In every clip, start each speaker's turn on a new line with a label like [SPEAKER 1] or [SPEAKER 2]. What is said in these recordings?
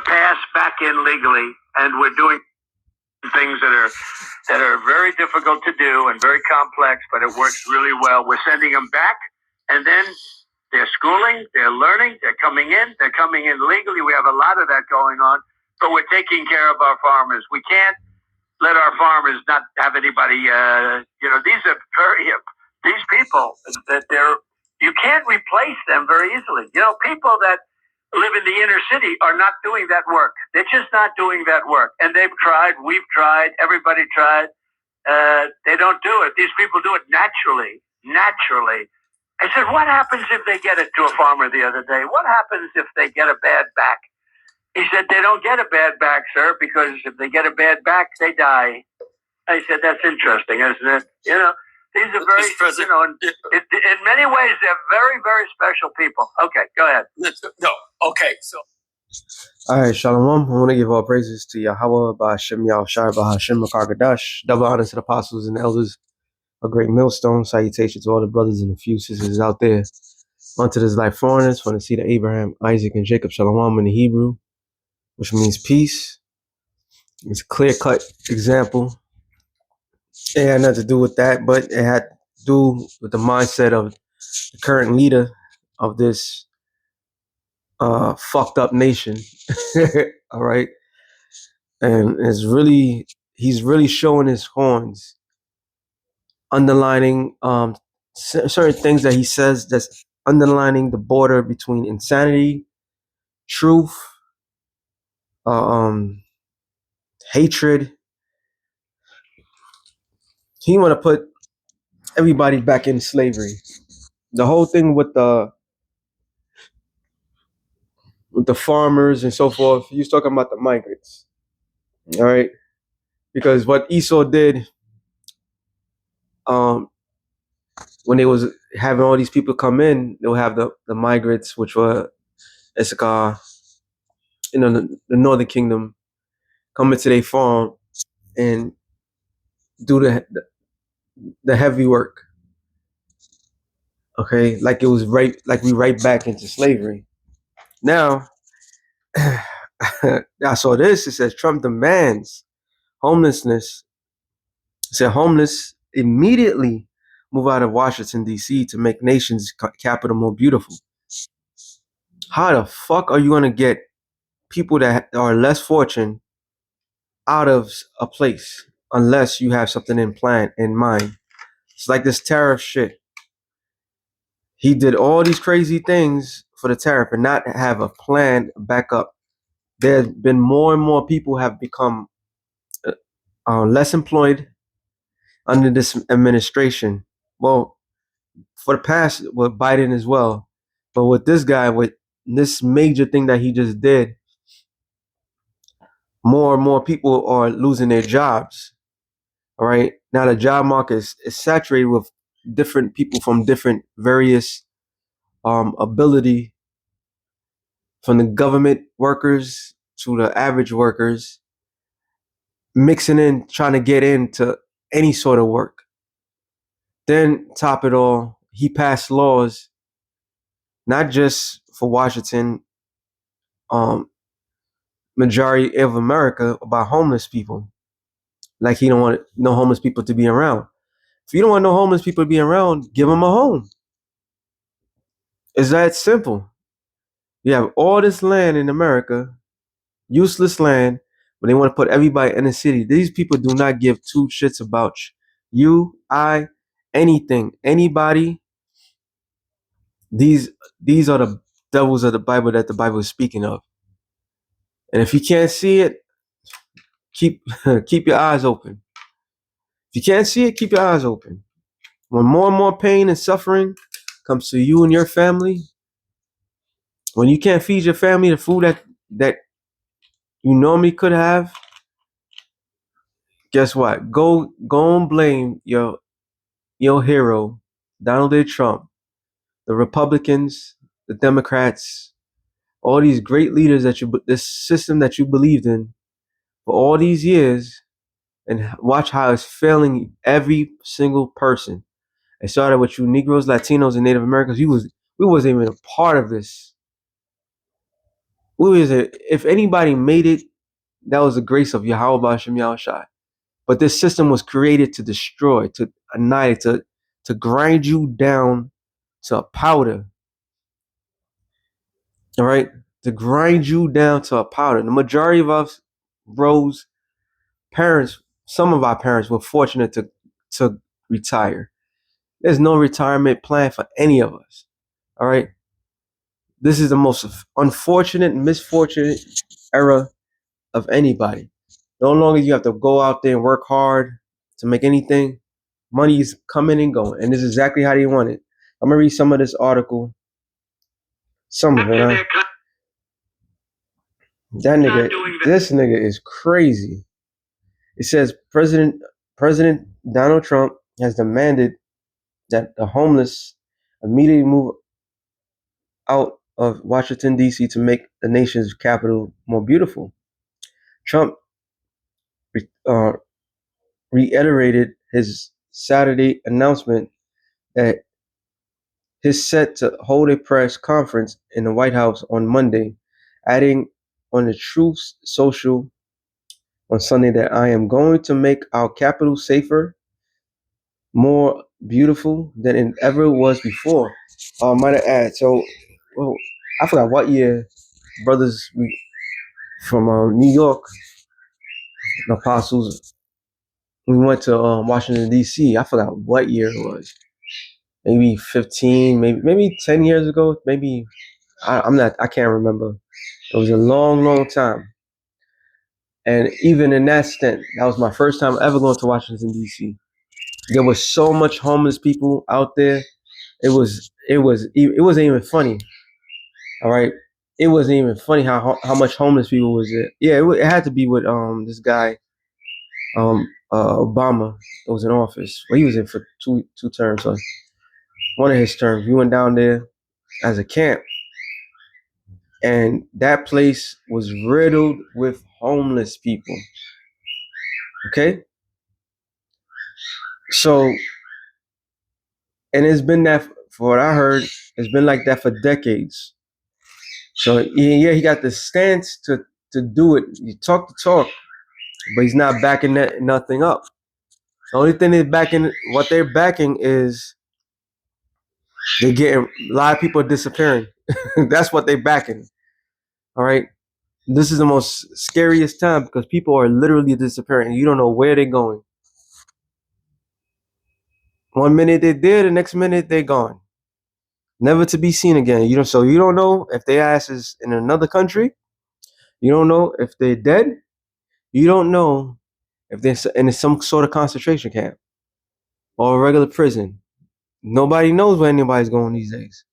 [SPEAKER 1] pass back in legally, and we're doing things that are very difficult to do and very complex, but it works really well. We're sending them back, and then they're schooling, they're learning, they're coming in legally. We have a lot of that going on, but we're taking care of our farmers. We can't let our farmers not have anybody. These are these people that you can't replace them very easily. People that live in the inner city are not doing that work. They're just not doing that work. And they've tried, we've tried, everybody tried. They don't do it. These people do it naturally. Naturally. I said, what happens if they get it to a farmer the other day? What happens if they get a bad back? He said, they don't get a bad back, sir, because if they get a bad back, they die. I said, that's interesting, isn't it? These are very, in many ways, they're very, very special people. Okay, go ahead.
[SPEAKER 2] No, okay, so.
[SPEAKER 3] All right, Shalom. I want to give all praises to Yahweh, Ba'ashem, Yahushua, Ba'ashem, Makar-Gadash. Double honors to the apostles and elders. A great millstone. Salutation to all the brothers and a few sisters out there. Unto this life foreigners, from the seed of Abraham, Isaac, and Jacob. Shalom in the Hebrew, which means peace. It's a clear-cut example. It had nothing to do with that, but it had to do with the mindset of the current leader of this fucked up nation. All right. And he's really showing his horns, underlining certain things that he says that's underlining the border between insanity, truth, hatred. He want to put everybody back in slavery. The whole thing with the farmers and so forth, he was talking about the migrants. All right. Because what Esau did, when they was having all these people come in, they'll have the migrants, which were Issachar, the northern kingdom, come into their farm and do the heavy work. Okay, like it was we right back into slavery. Now, I saw this. It says Trump demands homelessness. It said homeless immediately move out of Washington, D.C. to make nation's capital more beautiful. How the fuck are you going to get people that are less fortunate out of a place unless you have something in mind? It's like this tariff shit. He did all these crazy things for the tariff and not have a plan back up. There's been more and more people have become less employed under this administration. Well, for the past with Biden as well, but with this guy, with this major thing that he just did, more and more people are losing their jobs. All right. Now the job market is saturated with different people from different various ability, from the government workers to the average workers, mixing in, trying to get into any sort of work. Then top it all, he passed laws, not just for Washington, majority of America, about homeless people. Like he don't want no homeless people to be around. If you don't want no homeless people to be around, give them a home. It's that simple. You have all this land in America, useless land, but they want to put everybody in the city. These people do not give two shits about you, I, anything, anybody. These are the devils of the Bible that the Bible is speaking of. And if you can't see it, keep your eyes open. If you can't see it, keep your eyes open. When more and more pain and suffering comes to you and your family, when you can't feed your family the food that you normally could have, guess what? Go and blame your hero, Donald J. Trump, the Republicans, the Democrats, all these great leaders this system that you believed in for all these years, and watch how it's failing every single person. It started with you Negroes, Latinos, and Native Americans. We wasn't even a part of this. who is it? If anybody made it, that was the grace of Yahweh Ba'Shem Yahushai. But this system was created to destroy, to annihilate, to grind you down to a powder. All right? To grind you down to a powder. The majority of us, bros, parents, some of our parents were fortunate to retire. There's no retirement plan for any of us. All right? This is the most unfortunate, misfortunate era of anybody. No longer you have to go out there and work hard to make anything. Money is coming and going, and this is exactly how they want it. I'm gonna read some of this article. Some of it. Huh? That nigga, this nigga is crazy. It says President Donald Trump has demanded that the homeless immediately move out of Washington D.C. to make the nation's capital more beautiful. Trump uh, reiterated his Saturday announcement that he's set to hold a press conference in the White House on Monday, adding on the Truth Social on Sunday that I am going to make our capital safer, more beautiful than it ever was before. Might I add, so well, I forgot what year brothers from New York, the apostles, we went to Washington D.C. I forgot what year it was. Maybe 15, maybe 10 years ago. Maybe I can't remember. It was a long, long time. And even in that stint, that was my first time ever going to Washington D.C. There was so much homeless people out there. It wasn't even funny. All right, it wasn't even funny how much homeless people was there. Yeah, it had to be with this guy Obama was in office. Well, he was in for two terms. So one of his terms, we went down there as a camp, and that place was riddled with homeless people. Okay, so and it's been that for what I heard, it's been like that for decades. So yeah, he got the stance to do it. You talk the talk, but he's not backing nothing up. The only thing what they're backing is they're getting a lot of people disappearing. That's what they're backing. All right. This is the most scariest time because people are literally disappearing. You don't know where they're going. One minute they're there, the next minute they're gone, never to be seen again. So you don't know if their ass is in another country. You don't know if they're dead. You don't know if they're in some sort of concentration camp or a regular prison. Nobody knows where anybody's going these days.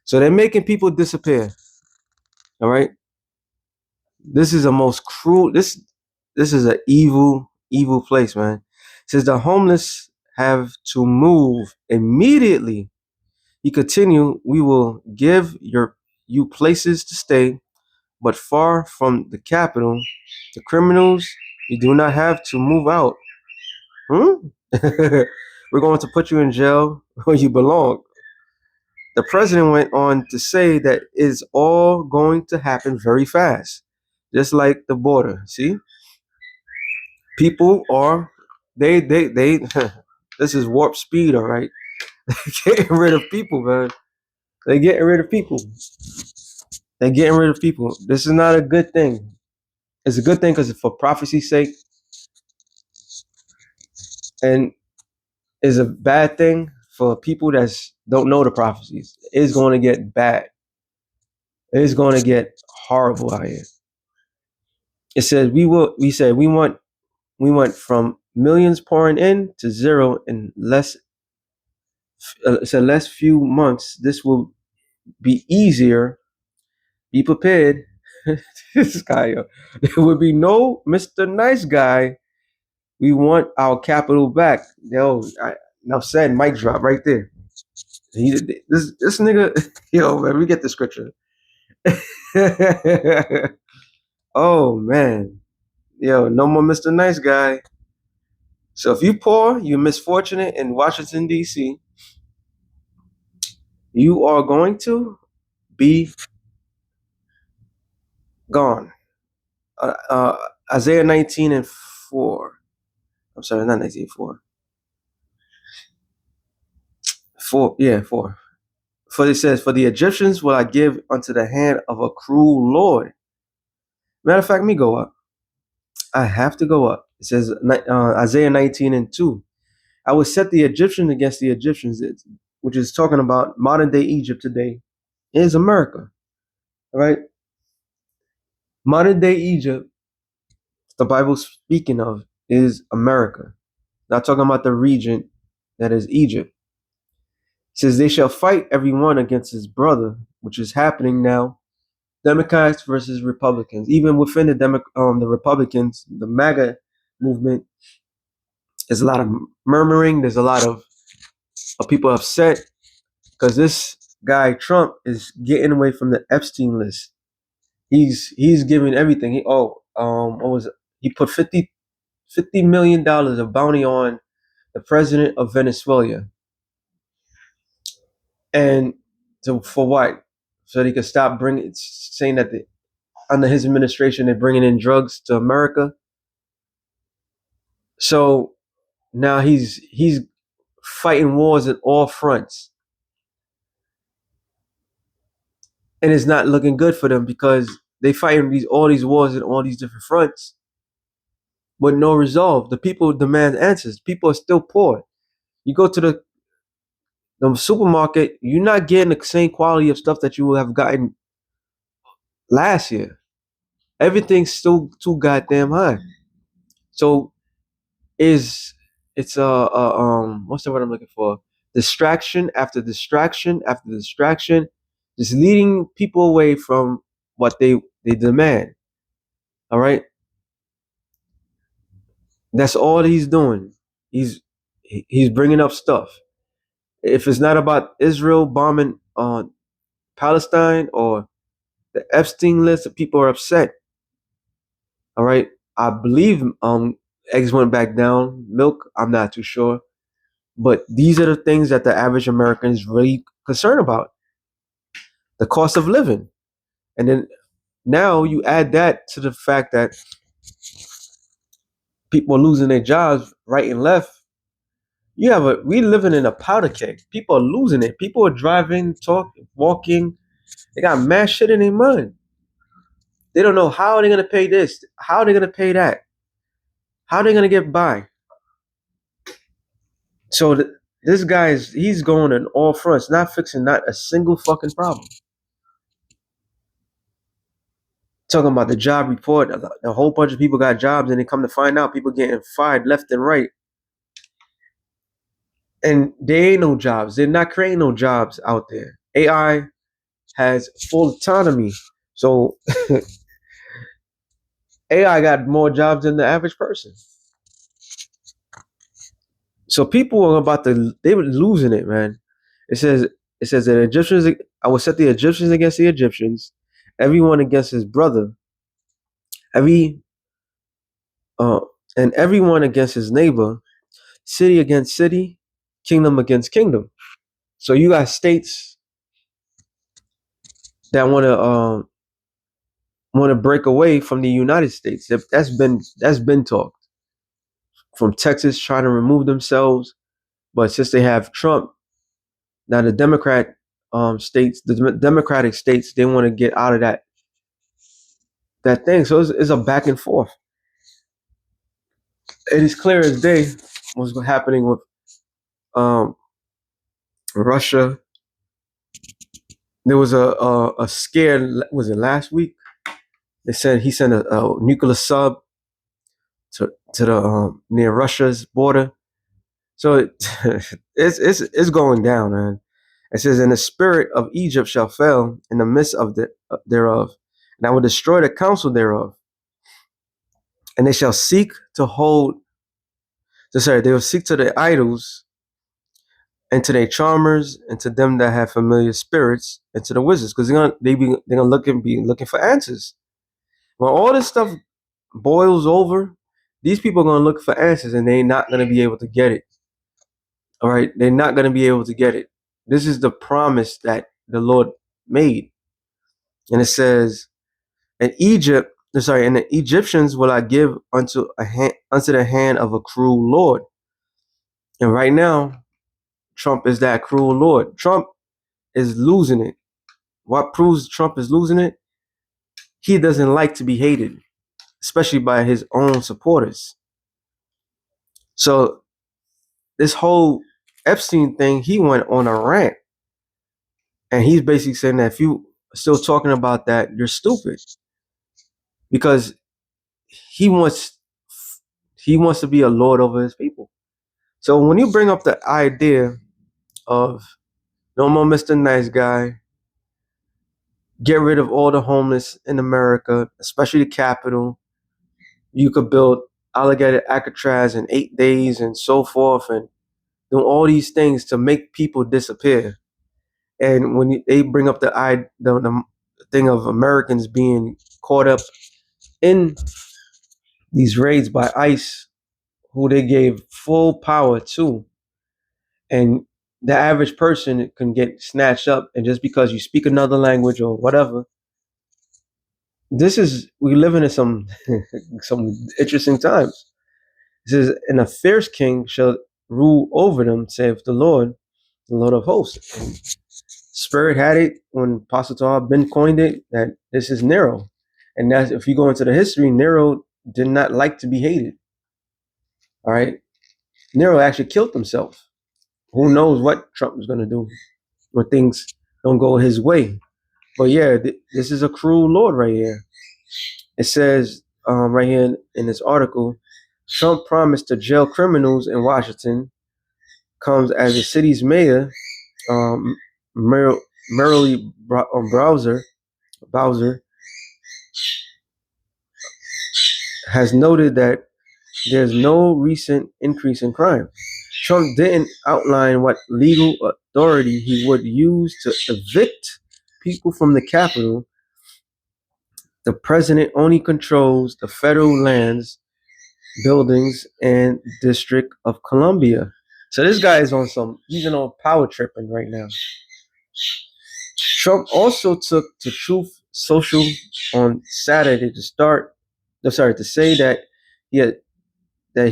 [SPEAKER 3] So they're making people disappear. All right. This is a most cruel. This is an evil place, man. It says the homeless have to move immediately. He continued, we will give you places to stay, but far from the capital. The criminals, you do not have to move out. We're going to put you in jail where you belong. The president went on to say that it's all going to happen very fast, just like the border. See, people are they. This is warp speed, all right. Getting rid of people, man. They're getting rid of people. They're getting rid of people. This is not a good thing. It's a good thing because for prophecy's sake, and is a bad thing for people that don't know the prophecies. It's going to get bad. It's going to get horrible out here. It says we went from millions pouring in to zero in less. It's a less few months. This will be easier. Be prepared. This guy, there will be no Mr. Nice Guy. We want our capital back. Now said mic drop right there. This nigga, yo man, we get the scripture. Oh man, yo, no more Mr. Nice Guy. So if you poor, you're misfortunate in Washington D.C., you are going to be gone. Uh, uh, Isaiah 19:4. I'm sorry, not 19:4. 4, yeah, 4. For it says, "For the Egyptians will I give unto the hand of a cruel Lord." Matter of fact, let me go up. I have to go up. It says Isaiah 19:2. I will set the Egyptians against the Egyptians, which is talking about modern day Egypt today, is America. All right. Modern day Egypt, the Bible's speaking of, is America. Not talking about the region that is Egypt. It says, "They shall fight every one against his brother," which is happening now. Democrats versus Republicans. Even within the Republicans, the MAGA movement, there's a lot of murmuring. There's a lot of people upset because this guy Trump is getting away from the Epstein list. He's giving everything. What was it? He put $50 million of bounty on the president of Venezuela, and for what? So they could stop saying that under his administration they're bringing in drugs to America. So now he's fighting wars at all fronts, and it's not looking good for them because they fighting all these wars in all these different fronts with no resolve. The people demand answers. People are still poor. You go to the supermarket, you're not getting the same quality of stuff that you would have gotten last year. Everything's still too goddamn high. So is it's what's the word I'm looking for? Distraction after distraction after distraction, just leading people away from what they demand. All right, that's all he's doing. He's bringing up stuff. If it's not about Israel bombing on Palestine or the Epstein list, the people are upset. All right, I believe eggs went back down. Milk, I'm not too sure. But these are the things that the average American is really concerned about. The cost of living. And then now you add that to the fact that people are losing their jobs right and left. We living in a powder keg. People are losing it. People are driving, talking, walking. They got mad shit in their mind. They don't know how they're gonna pay this, how they're gonna pay that, how they're gonna get by. So this guy he's going on all fronts, not fixing not a single fucking problem. Talking about the job report, a whole bunch of people got jobs, and they come to find out people getting fired left and right. And there ain't no jobs. They're not creating no jobs out there. AI has full autonomy. So AI got more jobs than the average person. So people are they were losing it, man. It says that Egyptians, I will set the Egyptians against the Egyptians, everyone against his brother, every uh and everyone against his neighbor, city against city, kingdom against kingdom. So you got states that want to break away from the United States. That's been talked. From Texas trying to remove themselves, but since they have Trump, now the Democratic states, they want to get out of that thing. So it's a back and forth. It is clear as day what's happening with um, Russia. There was a scare. Was it last week? They said he sent a nuclear sub to the near Russia's border. So it's going down, man. It says, "And the spirit of Egypt shall fail in the midst of thereof, and I will destroy the counsel thereof, and they shall seek to hold. They will seek to their idols, and to their charmers, and to them that have familiar spirits, and to the wizards, because they're gonna be looking for answers. When all this stuff boils over, these people are gonna look for answers, and they're not gonna be able to get it. All right, they're not gonna be able to get it. This is the promise that the Lord made, and it says." And and the Egyptians will I give unto the hand of a cruel Lord. And right now, Trump is that cruel Lord. Trump is losing it. What proves Trump is losing it? He doesn't like to be hated, especially by his own supporters. So this whole Epstein thing, he went on a rant. And he's basically saying that if you are still talking about that, you're stupid. Because he wants he wants to be a lord over his people. So when you bring up the idea of no more Mr. Nice Guy, get rid of all the homeless in America, especially the capital, you could build alligator Alcatraz in 8 days and so forth, and do all these things to make people disappear. And when they bring up the thing of Americans being caught up in these raids by ICE, who they gave full power to, and the average person can get snatched up, and just because you speak another language or whatever, we living in some some interesting times. It says, and a fierce king shall rule over them, saith the Lord of hosts. And Spirit had it when Apostle Tahar Ben coined it that this is Nero. And that's, if you go into the history, Nero did not like to be hated. All right. Nero actually killed himself. Who knows what Trump is going to do when things don't go his way. But yeah, this is a cruel Lord right here. It says right here in this article, Trump promised to jail criminals in Washington comes as the city's mayor, Merrilee Bowser, has noted that there's no recent increase in crime. Trump didn't outline what legal authority he would use to evict people from the Capitol. The president only controls the federal lands, buildings, and District of Columbia. So this guy is on he's on power tripping right now. Trump also took to Truth Social on Saturday to say that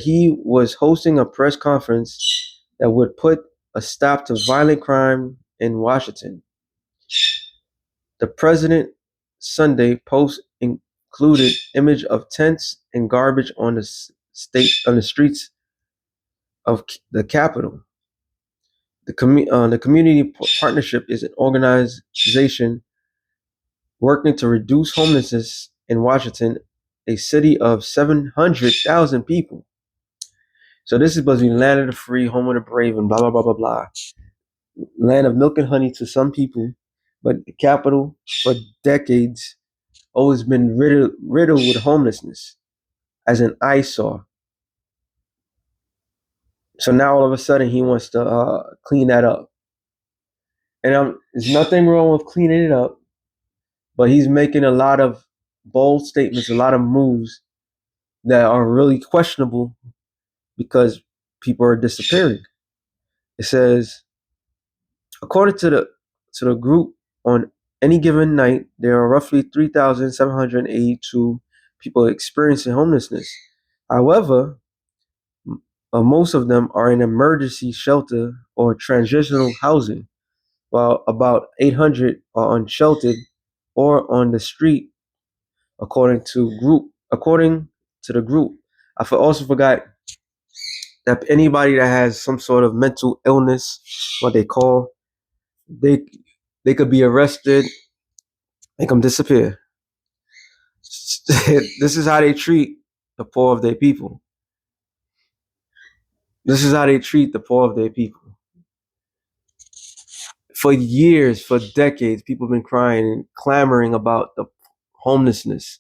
[SPEAKER 3] he was hosting a press conference that would put a stop to violent crime in Washington. The president Sunday post included image of tents and garbage on the streets of the Capitol. The community partnership is an organization working to reduce homelessness in Washington, a city of 700,000 people. So this is supposed to be land of the free, home of the brave, and blah blah blah blah blah. Land of milk and honey to some people, but the capital for decades always been riddled with homelessness as an eyesore. So now all of a sudden he wants to clean that up. And there's nothing wrong with cleaning it up, but he's making a lot of bold statements, a lot of moves that are really questionable because people are disappearing. It says, according to the group, on any given night, there are roughly 3,782 people experiencing homelessness. However, most of them are in emergency shelter or transitional housing, while about 800 are unsheltered or on the street, according to the group. I also forgot that anybody that has some sort of mental illness, what they call, they could be arrested, make them disappear. This is how they treat the poor of their people. This is how they treat the poor of their people. For years, for decades, people have been crying and clamoring about the homelessness.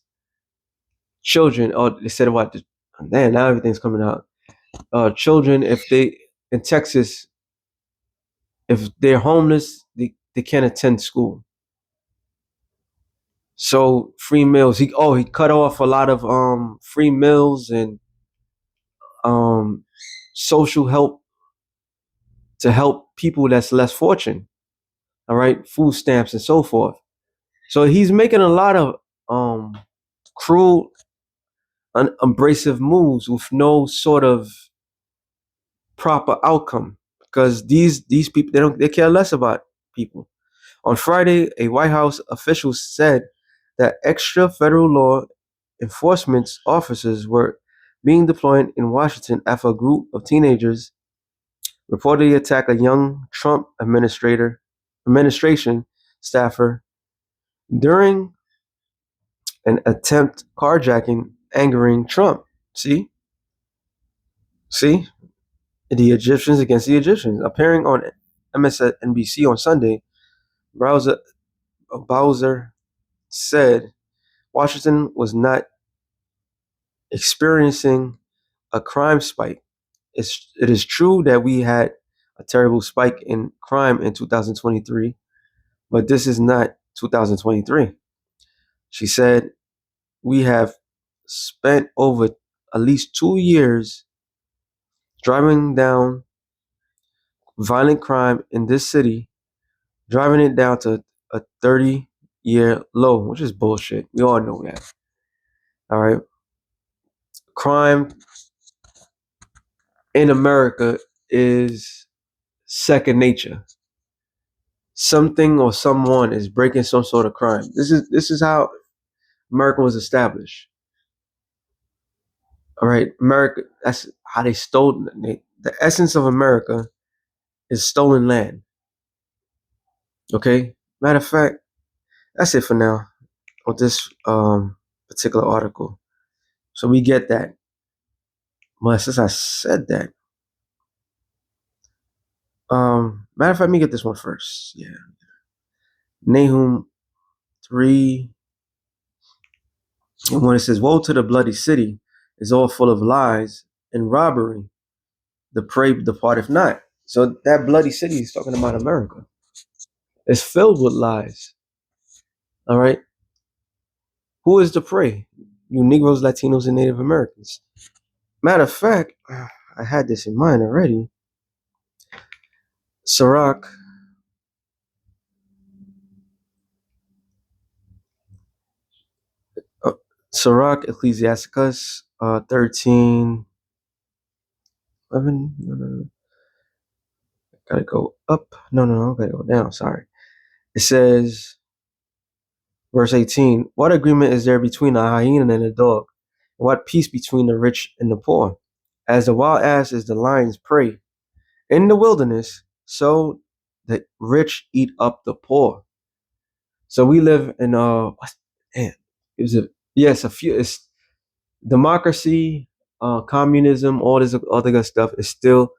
[SPEAKER 3] Children, they said what? Man, now everything's coming out. Children, in Texas, if they're homeless, they can't attend school. So free meals. He cut off a lot of free meals and social help to help people that's less fortunate. All right, food stamps and so forth. So he's making a lot of cruel, abrasive moves with no sort of proper outcome, because these people, they care less about people. On Friday, a White House official said that extra federal law enforcement officers were being deployed in Washington after a group of teenagers reportedly attacked a young Trump administration staffer during an attempt carjacking, angering Trump. See, the Egyptians against the Egyptians. Appearing on MSNBC on Sunday, Bowser said Washington was not experiencing a crime spike. It is true that we had a terrible spike in crime in 2023, but this is not 2023. She said, we have spent over at least 2 years driving down violent crime in this city, driving it down to a 30-year low, which is bullshit. We all know that. All right. Crime in America is second nature. Something or someone is breaking some sort of crime. This is how America was established. All right, America. That's how they stole. The essence of America is stolen land. Okay. Matter of fact, that's it for now with this particular article. So we get that. But since I said that, matter of fact, let me get this one first. Yeah. Nahum 3, and when it says, "Woe to the bloody city, is all full of lies and robbery. The prey departeth not." So that bloody city is talking about America. It's filled with lies. All right. Who is the prey? You Negroes, Latinos, and Native Americans. Matter of fact, I had this in mind already. Sirach, Ecclesiasticus 13, 11. No. Gotta go up. No, gotta go down. Sorry. It says, verse 18, what agreement is there between a hyena and a dog? What peace between the rich and the poor? As the wild ass is the lion's prey in the wilderness, so the rich eat up the poor. So we live in it's democracy, communism, all this other good stuff is still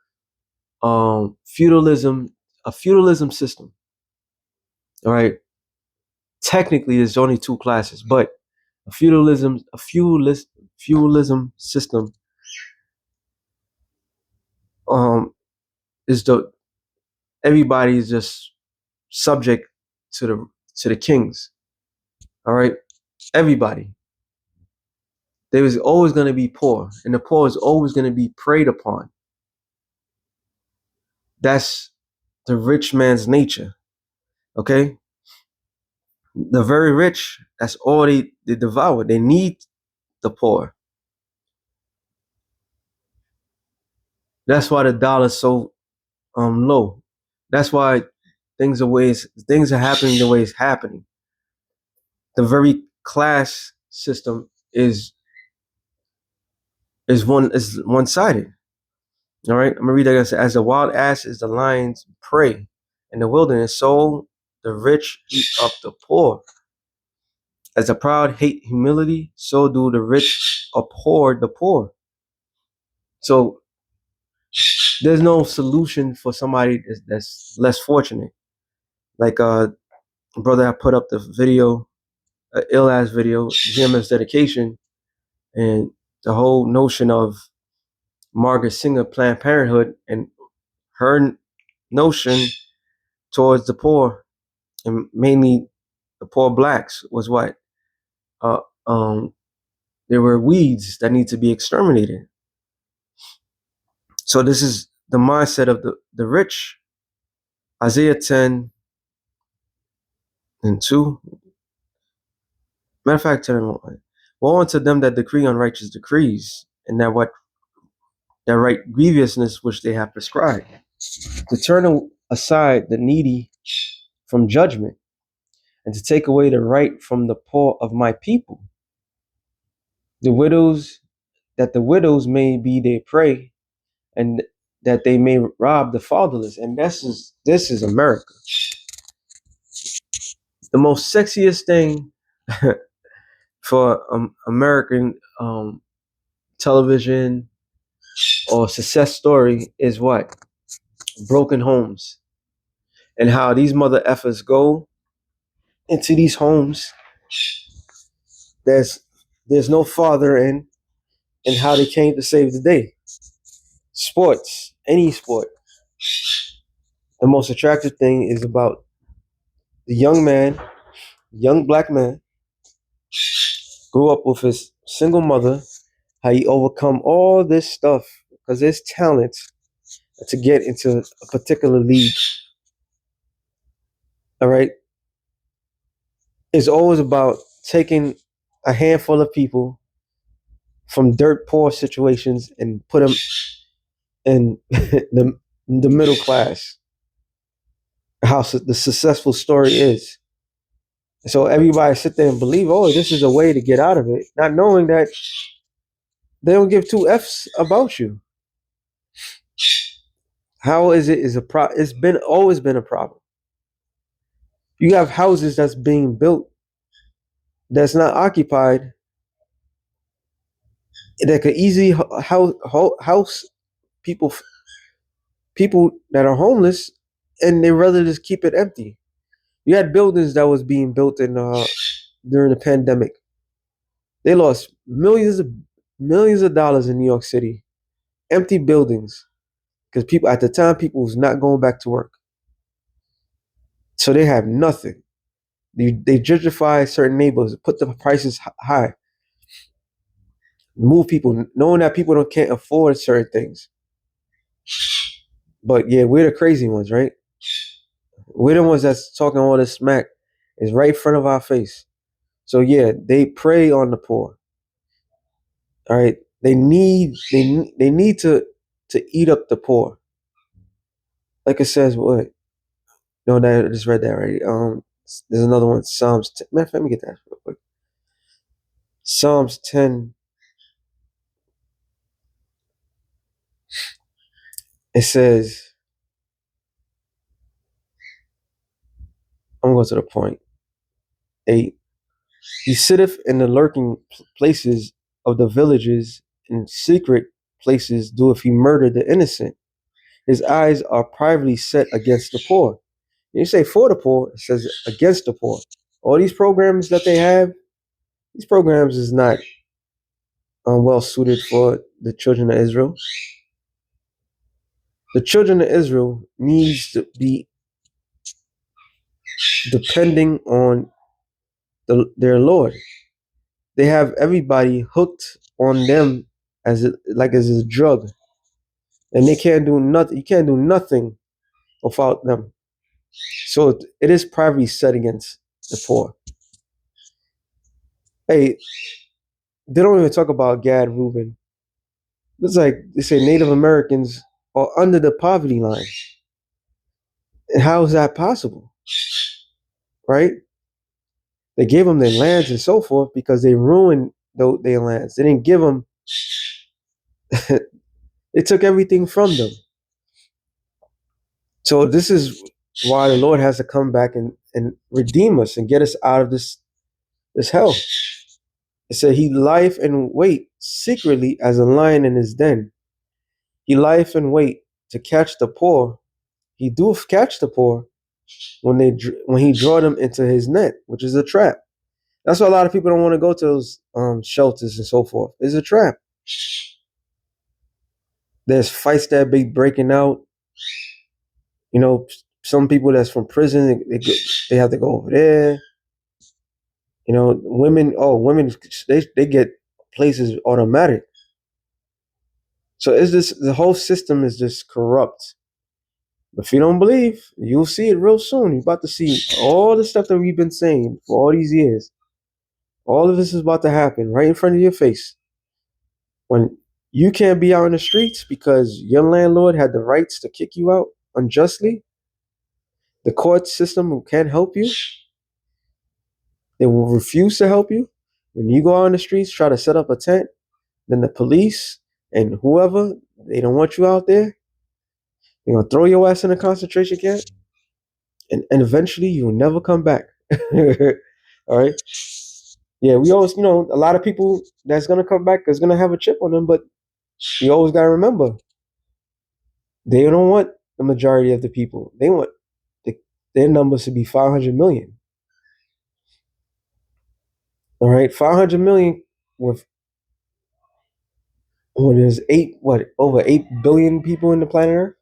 [SPEAKER 3] feudalism, a feudalism system. All right. Technically, there's only two classes, but a feudalism system is the everybody is just subject to the kings. All right, everybody. There is always going to be poor, and the poor is always going to be preyed upon. That's the rich man's nature. Okay, the very rich, that's all they devour. They need the poor. That's why the dollar's so low. That's why things are happening the way it's happening. The very class system is one-sided. All right, I'm gonna read that again. As the wild ass is the lion's prey in the wilderness, so the rich eat up the poor. As the proud hate humility, so do the rich abhor the poor. So there's no solution for somebody that's less fortunate. Like brother, I put up the video, ill ass video, GMS dedication, and the whole notion of Margaret Singer, Planned Parenthood, and her notion towards the poor, and mainly the poor blacks, was what? Uh, there were weeds that need to be exterminated. So this is the mindset of the rich. Isaiah 10 and 2. Matter of fact, 10 and 1. Woe unto them that decree unrighteous decrees, and that right grievousness which they have prescribed, to turn aside the needy from judgment, and to take away the right from the poor of my people, the widows, that the widows may be their prey, and that they may rob the fatherless. And this is America. The most sexiest thing for American television or success story is what? Broken homes, and how these mother effers go into these homes. There's there's no father in, and how they came to save the day. Sports, any sport. The most attractive thing is about the young man, young black man, grew up with his single mother, how he overcome all this stuff because there's talent to get into a particular league. All right. It's always about taking a handful of people from dirt poor situations and put them in the middle class. How the successful story is. So everybody sit there and believe, oh, this is a way to get out of it, not knowing that they don't give two F's about you. How is it is a pro? It's been always been a problem. You have houses that's being built that's not occupied that could easily house people people that are homeless, and they rather just keep it empty. You had buildings that was being built in during the pandemic. They lost millions of dollars in New York City, empty buildings, because people at the time people was not going back to work, so they have nothing. They gentrify certain neighborhoods, put the prices high, move people, knowing that people can't afford certain things. But yeah, we're the crazy ones, right? We're the ones that's talking all this smack. Is right in front of our face. So yeah, they prey on the poor. All right, they need to eat up the poor. Like it says, what? No, that I just read that already. There's another one. Psalms. Matter of fact, let me get that real quick. Psalms 10. It says, I'm going to the point. 8. He sitteth in the lurking places of the villages, in secret places doeth he murder the innocent. His eyes are privately set against the poor. You say for the poor, it says against the poor. All these programs that they have, these programs is not well suited for the children of Israel. The children of Israel needs to be depending on their Lord. They have everybody hooked on them as a drug, and they can't do nothing. You can't do nothing without them. So it is privately set against the poor. Hey, they don't even talk about Gad Reuben. It's like they say Native Americans are under the poverty line. And how is that possible? Right? They gave them their lands and so forth because they ruined their lands. They didn't give them, they took everything from them. So this is why the Lord has to come back and redeem us and get us out of this hell. It said he lieth in wait secretly as a lion in his den. He lieth in wait to catch the poor. He doeth catch the poor when he draw them into his net, which is a trap. That's why a lot of people don't want to go to those shelters and so forth. It's a trap. There's fights that be breaking out. You know, some people that's from prison, they have to go over there. You know, women they get places automatic. So it's just the whole system is just corrupt. But if you don't believe, you'll see it real soon. You're about to see all the stuff that we've been saying for all these years. All of this is about to happen right in front of your face. When you can't be out in the streets because your landlord had the rights to kick you out unjustly, the court system can't help you. They will refuse to help you. When you go out in the streets, try to set up a tent, then the police and whoever, they don't want you out there. They're going to throw your ass in a concentration camp. And eventually you will never come back. All right. Yeah, we always, a lot of people that's going to come back is going to have a chip on them, but you always got to remember, they don't want the majority of the people. They want their numbers to be 500 million. All right, 500 million with when there's over 8 billion people in the planet Earth.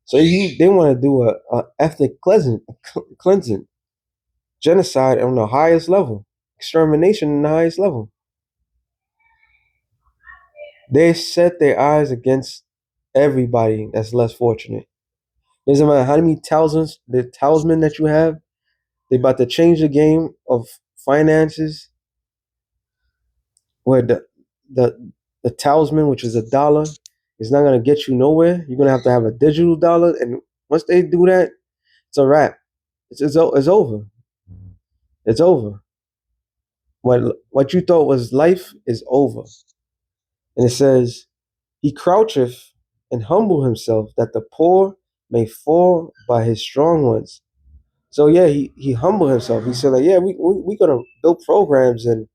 [SPEAKER 3] So they want to do a ethnic cleansing, genocide on the highest level, extermination on the highest level. They set their eyes against everybody that's less fortunate. Doesn't matter how many talisman that you have. They about to change the game of finances, where the talisman, which is a dollar, is not gonna get you nowhere. You're gonna have to have a digital dollar, and once they do that, it's a wrap. It's over. It's over. What you thought was life is over. And it says, he croucheth and humble himself, that the poor may fall by his strong ones. So yeah, he humbled himself. He said, like, yeah, we gonna build programs and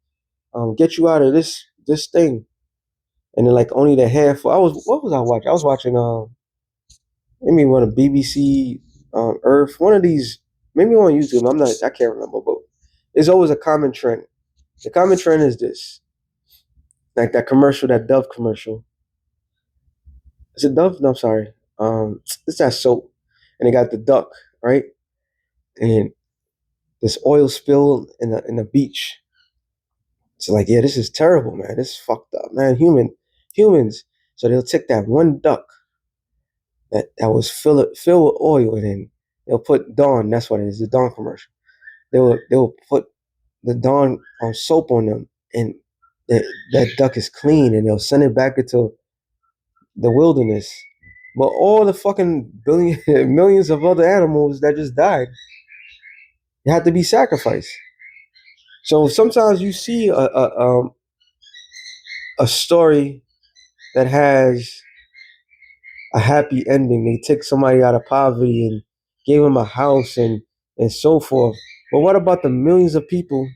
[SPEAKER 3] get you out of this thing. And then like only the handful. What was I watching? I was watching maybe one of BBC Earth, one of these, maybe on YouTube. I can't remember, but it's always a common trend. The common trend is this, like that commercial, that Dove commercial. Is it Dove? No, I'm sorry. It's that soap, and they got the duck, right? And this oil spill in the beach. It's like, yeah, this is terrible, man. This is fucked up, man. Humans. So they'll take that one duck that was filled with oil, and then they'll put Dawn. That's what it is, the Dawn commercial. They will put the Dawn soap on them, and that duck is clean, and they'll send it back into the wilderness. But all the fucking millions of other animals that just died, they had to be sacrificed. So sometimes you see a story that has a happy ending. They took somebody out of poverty and gave them a house and so forth. But what about the millions of people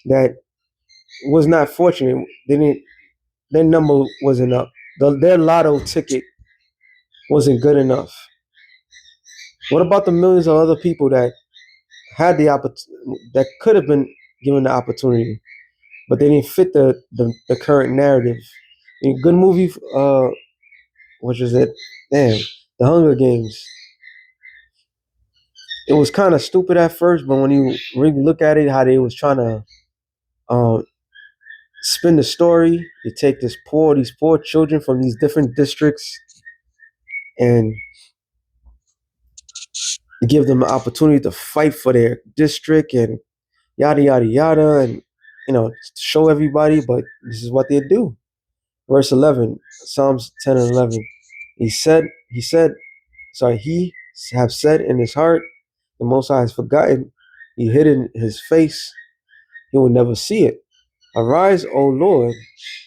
[SPEAKER 3] that was not fortunate? Their number wasn't up. Their lotto ticket wasn't good enough. What about the millions of other people that had the that could have been given the opportunity, but they didn't fit the current narrative? A good movie, which is it? Damn, The Hunger Games. It was kind of stupid at first, but when you really look at it, how they was trying to um, spin the story, they take these poor children from these different districts and give them an opportunity to fight for their district and yada yada yada, and show everybody. But this is what they do. Verse 11, Psalms 10 and 11. He have said in his heart, the Most High has forgotten. He hid in his face. He will never see it. Arise, O Lord,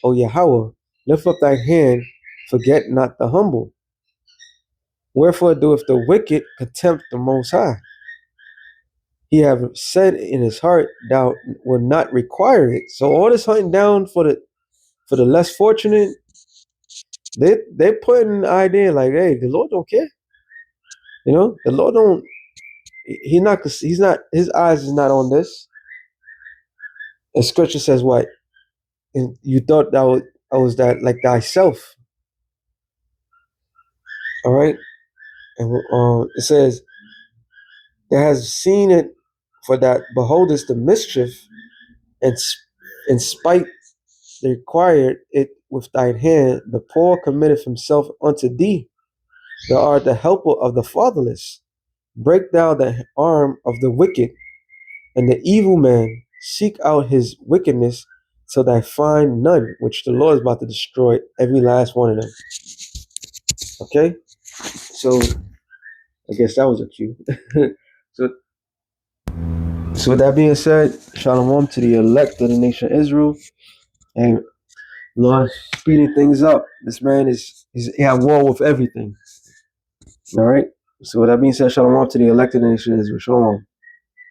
[SPEAKER 3] O Yahweh, lift up thy hand, forget not the humble. Wherefore doeth the wicked contempt the Most High? He have said in his heart, thou will not require it. So all this hunting down for the less fortunate, they're putting an idea like, hey, the Lord don't care. The Lord don't. He's not. His eyes is not on this. And Scripture says what? And you thought that was that like thyself. All right. And it says, that has seen it, for that beholdest the mischief, and in spite they required it with thine hand. The poor committeth himself unto thee. Thou art the helper of the fatherless. Break thou the arm of the wicked, and the evil man seek out his wickedness till I find none, which the Lord is about to destroy every last one of them. Okay? So I guess that was a cue. so so with that being said, Shalom to the elect of the nation of Israel. And Lord speeding things up. This man is at war with everything. All right. So with that being said, Shalom to the elected of the nation of Israel. Shalom.